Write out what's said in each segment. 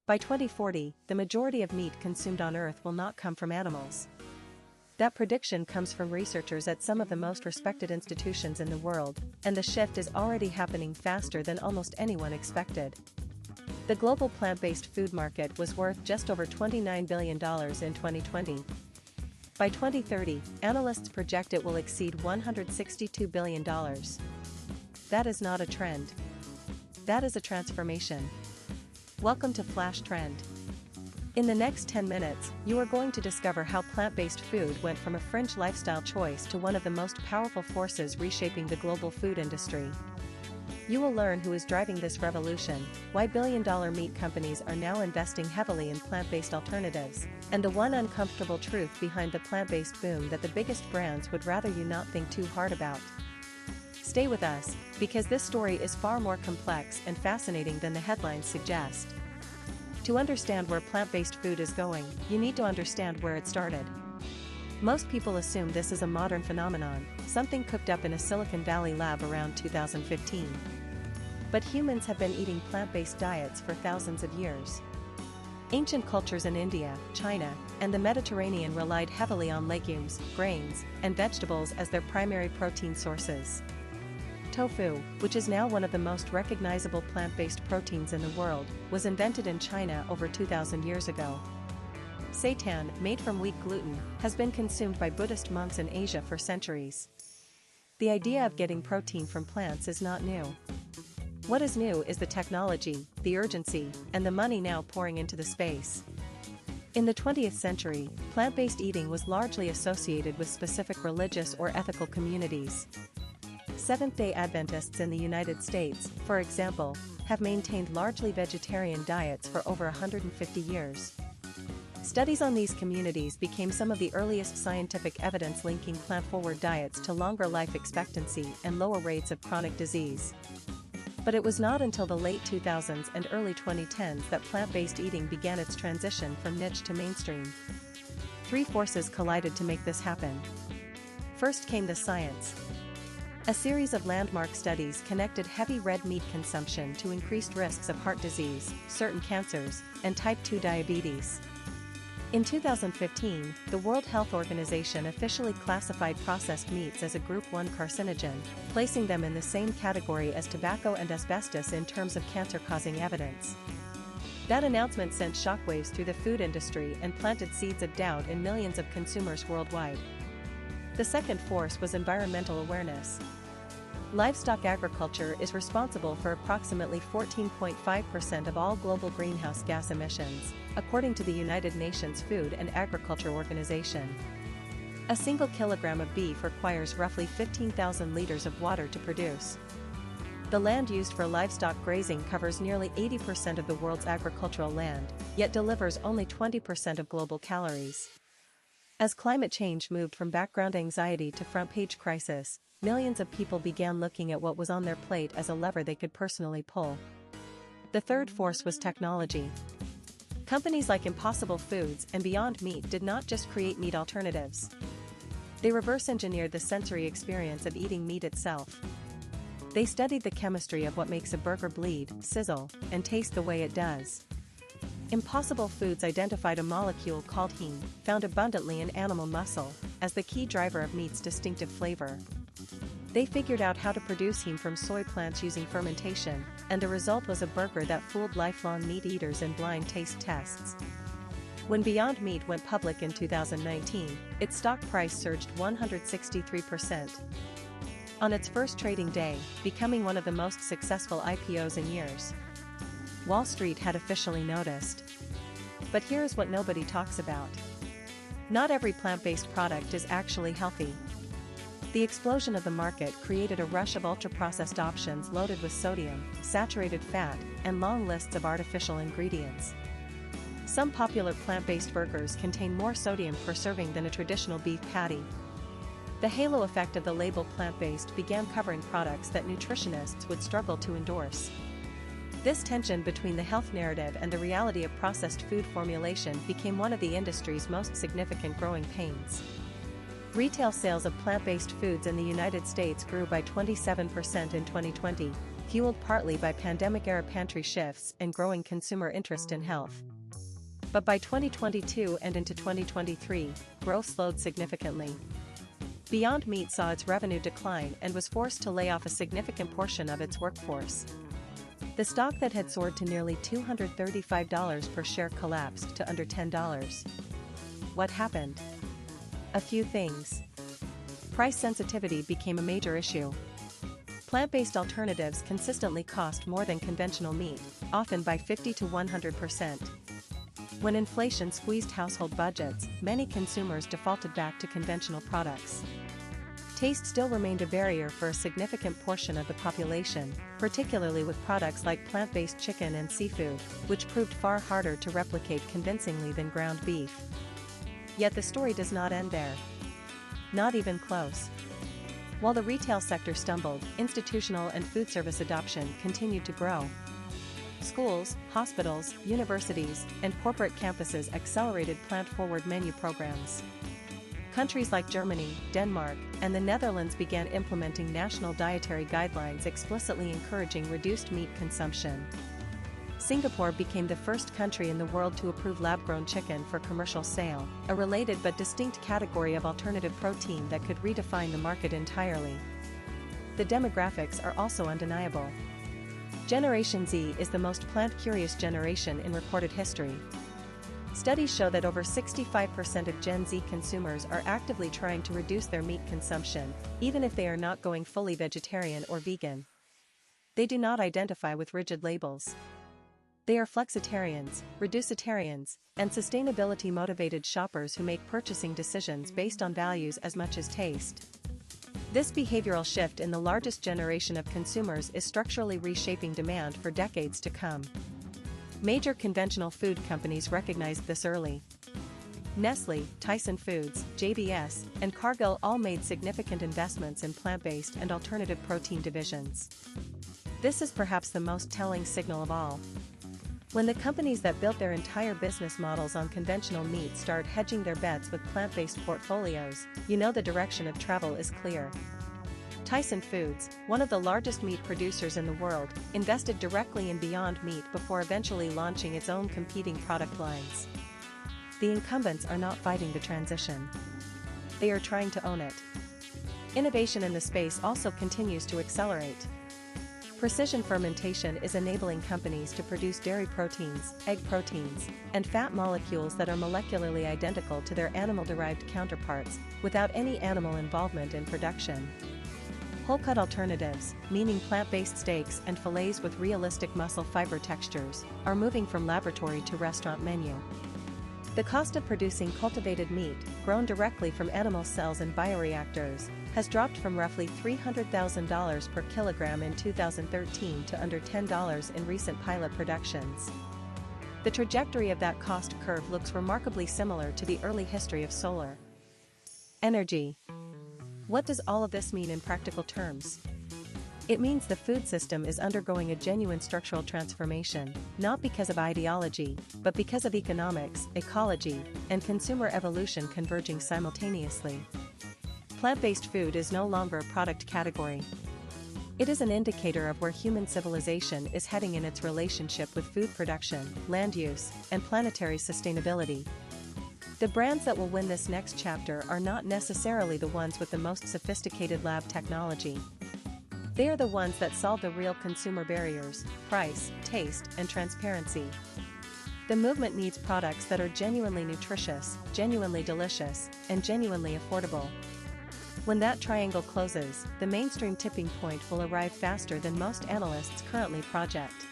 By 2040, the majority of meat consumed on Earth will not come from animals. That prediction comes from researchers at some of the most respected institutions in the world, and the shift is already happening faster than almost anyone expected. The global plant-based food market was worth just over $29 billion in 2020. By 2030, analysts project it will exceed $162 billion. That is not a trend. That is a transformation. Welcome to Flash Trend. In the next 10 minutes, you are going to discover how plant-based food went from a fringe lifestyle choice to one of the most powerful forces reshaping the global food industry. You will learn who is driving this revolution, why billion-dollar meat companies are now investing heavily in plant-based alternatives, and the one uncomfortable truth behind the plant-based boom that the biggest brands would rather you not think too hard about. Stay with us, because this story is far more complex and fascinating than the headlines suggest. To understand where plant-based food is going, you need to understand where it started. Most people assume this is a modern phenomenon, something cooked up in a Silicon Valley lab around 2015. But humans have been eating plant-based diets for thousands of years. Ancient cultures in India, China, and the Mediterranean relied heavily on legumes, grains, and vegetables as their primary protein sources. Tofu, which is now one of the most recognizable plant-based proteins in the world, was invented in China over 2,000 years ago. Seitan, made from wheat gluten, has been consumed by Buddhist monks in Asia for centuries. The idea of getting protein from plants is not new. What is new is the technology, the urgency, and the money now pouring into the space. In the 20th century, plant-based eating was largely associated with specific religious or ethical communities. Seventh-day Adventists in the United States, for example, have maintained largely vegetarian diets for over 150 years. Studies on these communities became some of the earliest scientific evidence linking plant-forward diets to longer life expectancy and lower rates of chronic disease. But it was not until the late 2000s and early 2010s that plant-based eating began its transition from niche to mainstream. Three forces collided to make this happen. First came the science. A series of landmark studies connected heavy red meat consumption to increased risks of heart disease, certain cancers, and type 2 diabetes. In 2015, the World Health Organization officially classified processed meats as a Group 1 carcinogen, placing them in the same category as tobacco and asbestos in terms of cancer-causing evidence. That announcement sent shockwaves through the food industry and planted seeds of doubt in millions of consumers worldwide. The second force was environmental awareness. Livestock agriculture is responsible for approximately 14.5% of all global greenhouse gas emissions, according to the United Nations Food and Agriculture Organization. A single kilogram of beef requires roughly 15,000 liters of water to produce. The land used for livestock grazing covers nearly 80% of the world's agricultural land, yet delivers only 20% of global calories. As climate change moved from background anxiety to front-page crisis, millions of people began looking at what was on their plate as a lever they could personally pull. The third force was technology. Companies like Impossible Foods and Beyond Meat did not just create meat alternatives. They reverse-engineered the sensory experience of eating meat itself. They studied the chemistry of what makes a burger bleed, sizzle, and taste the way it does. Impossible Foods identified a molecule called heme, found abundantly in animal muscle, as the key driver of meat's distinctive flavor. They figured out how to produce heme from soy plants using fermentation, and the result was a burger that fooled lifelong meat eaters in blind taste tests. When Beyond Meat went public in 2019, its stock price surged 163%. On its first trading day, becoming one of the most successful IPOs in years. Wall Street had officially noticed. But here's what nobody talks about. Not every plant-based product is actually healthy. The explosion of the market created a rush of ultra-processed options loaded with sodium, saturated fat, and long lists of artificial ingredients. Some popular plant-based burgers contain more sodium per serving than a traditional beef patty. The halo effect of the label plant-based began covering products that nutritionists would struggle to endorse. This tension between the health narrative and the reality of processed food formulation became one of the industry's most significant growing pains. Retail sales of plant-based foods in the United States grew by 27% in 2020, fueled partly by pandemic-era pantry shifts and growing consumer interest in health. But by 2022 and into 2023, growth slowed significantly. Beyond Meat saw its revenue decline and was forced to lay off a significant portion of its workforce. The stock that had soared to nearly $235 per share collapsed to under $10. What happened? A few things. Price sensitivity became a major issue. Plant-based alternatives consistently cost more than conventional meat, often by 50 to 100%. When inflation squeezed household budgets, many consumers defaulted back to conventional products. Taste still remained a barrier for a significant portion of the population, particularly with products like plant-based chicken and seafood, which proved far harder to replicate convincingly than ground beef. Yet the story does not end there. Not even close. While the retail sector stumbled, institutional and food service adoption continued to grow. Schools, hospitals, universities, and corporate campuses accelerated plant-forward menu programs. Countries like Germany, Denmark, and the Netherlands began implementing national dietary guidelines explicitly encouraging reduced meat consumption. Singapore became the first country in the world to approve lab-grown chicken for commercial sale, a related but distinct category of alternative protein that could redefine the market entirely. The demographics are also undeniable. Generation Z is the most plant-curious generation in recorded history. Studies show that over 65% of Gen Z consumers are actively trying to reduce their meat consumption, even if they are not going fully vegetarian or vegan. They do not identify with rigid labels. They are flexitarians, reducitarians, and sustainability-motivated shoppers who make purchasing decisions based on values as much as taste. This behavioral shift in the largest generation of consumers is structurally reshaping demand for decades to come. Major conventional food companies recognized this early. Nestle, Tyson Foods, JBS, and Cargill all made significant investments in plant-based and alternative protein divisions. This is perhaps the most telling signal of all. When the companies that built their entire business models on conventional meat start hedging their bets with plant-based portfolios, you know the direction of travel is clear. Tyson Foods, one of the largest meat producers in the world, invested directly in Beyond Meat before eventually launching its own competing product lines. The incumbents are not fighting the transition. They are trying to own it. Innovation in the space also continues to accelerate. Precision fermentation is enabling companies to produce dairy proteins, egg proteins, and fat molecules that are molecularly identical to their animal-derived counterparts, without any animal involvement in production. Whole-cut alternatives, meaning plant-based steaks and fillets with realistic muscle fiber textures, are moving from laboratory to restaurant menu. The cost of producing cultivated meat, grown directly from animal cells in bioreactors, has dropped from roughly $300,000 per kilogram in 2013 to under $10 in recent pilot productions. The trajectory of that cost curve looks remarkably similar to the early history of solar energy. What does all of this mean in practical terms? It means the food system is undergoing a genuine structural transformation, not because of ideology, but because of economics, ecology, and consumer evolution converging simultaneously. Plant-based food is no longer a product category. It is an indicator of where human civilization is heading in its relationship with food production, land use, and planetary sustainability. The brands that will win this next chapter are not necessarily the ones with the most sophisticated lab technology. They are the ones that solve the real consumer barriers: price, taste, and transparency. The movement needs products that are genuinely nutritious, genuinely delicious, and genuinely affordable. When that triangle closes, the mainstream tipping point will arrive faster than most analysts currently project.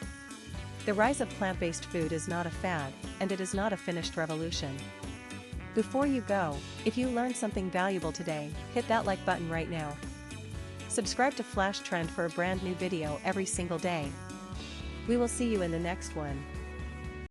The rise of plant-based food is not a fad, and it is not a finished revolution. Before you go, if you learned something valuable today, hit that like button right now. Subscribe to Flash Trend for a brand new video every single day. We will see you in the next one.